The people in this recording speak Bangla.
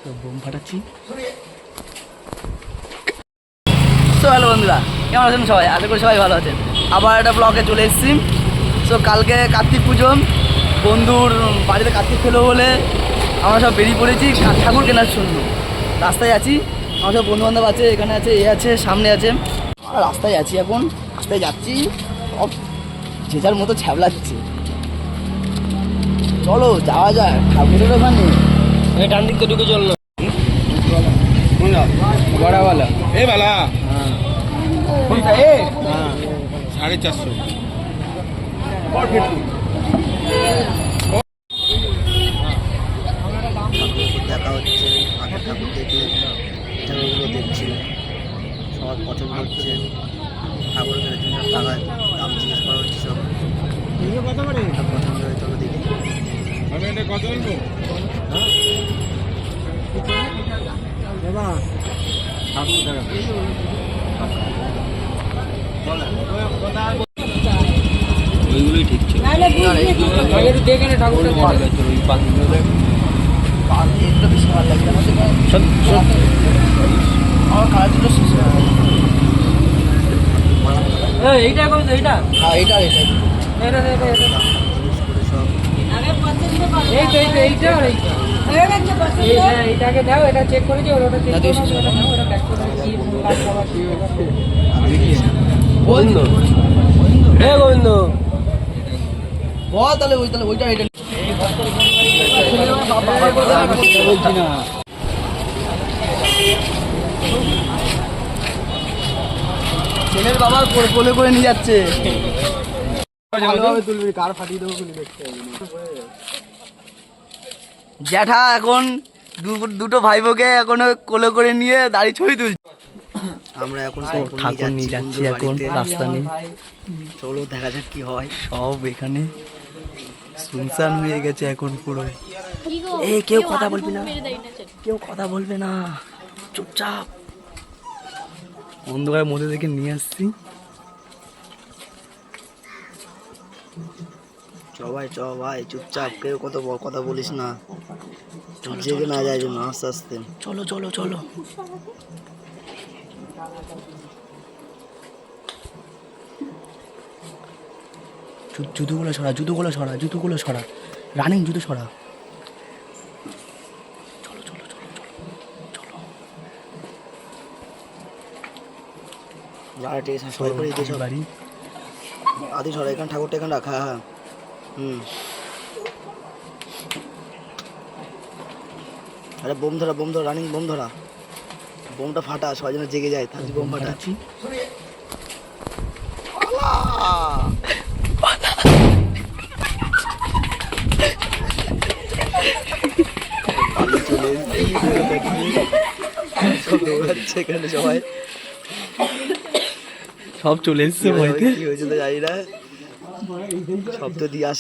তো বোম ফাটাচ্ছি। তো হ্যালো বন্ধুরা, কেমন আছেন সবাই? আশা করি সবাই ভালো আছেন। আবার একটা ব্লগে চলে এসেছি। তো কালকে কার্তিক পুজো, বন্ধুর বাড়িতে কার্তিক ফেলো বলে আমরা সব বেরিয়ে পড়েছি ঠাকুর কেনার জন্য। রাস্তায় আছি, আমার সব বন্ধুবান্ধব আছে, এখানে আছে, এ আছে, সামনে আছে। আমরা রাস্তায় আছি, এখন রাস্তায় যাচ্ছি, সব যে যার মতো ছ্যাবলাচ্ছে। চলো যাওয়া যায় ঠাকুরের ওখানে। ডান দিক তো ঢুকে চললো बड़ा वाला এ বালা কোনটা? এ 450 দেখা হচ্ছে, আগের ঠাকুর দেখলে ঠাকুরগুলো দেখছি, সবার পছন্দ হচ্ছে। ঠাকুর কেনার জন্য টাকা দাম জিজ্ঞেস করা হচ্ছে, সব পছন্দ হয়ে চলো দেখি। আমি এটা কত বলবো ওইগুলোই ঠিক ছিল। দেখে না ঠাকুরটা এগুলো বেশি ভালো লাগে আমার কালার দুটো শেষ হয়ে গেছে। এইটা কত? এইটা হ্যাঁ এইটা এইটা এটা এটা এটা এই তো এইটা আর এইটা এইটাকে দাও, এটা চেক করে দিও, ওটা চেক করে দিও, ওটা নাও, ওটা প্যাক করে কি কাজ খাবার গোবিন্দ হে গোবিন্দ বল তাহলে ওইটা এটা বলছি না। ছেলের বাবা কোলে করে নিয়ে যাচ্ছে। তুলবি কার ফাটিয়ে দেবো গুলি দেখতে জ্যাঠা এখন দুটো ভাইবোকে এখন কোলে করে নিয়ে দাড়ি ছবি তুলছে। আমরা এখন ঠাকুর নিয়ে যাচ্ছি, এখন রাস্তা নেই। চলো দেখা যাক কি হয়। সব এখানে শুনশান হয়ে গেছে এখন পুরো। এই কেউ কথা বলবি না, কেউ কথা বলবে না, চুপচাপ। অন্ধকারের মধ্যে থেকে নিয়ে আসছি। সবাই চ ভাই, চুপচাপ, কেউ কথা বলিস না, জেগে না যায় জন্য আস্তে আস্তে। চলো চলো চলো। জুতোগুলো সরা, রানিং জুতো সরা। চলো চলো চলো চলো চলো। বাড়ি আদি সরা, এখানে ঠাকুরটা এখানে রাখা। হ্যাঁ আরে বোম ধরা, রানিং বোম ধরা, বোমটা ফাটা, সবাই যেন জেগে যায়, তাহলে বোম ফাটাচ্ছি। সব চলে এসছে, কি হয়েছে তো জানি না, শব্দ দিয়ে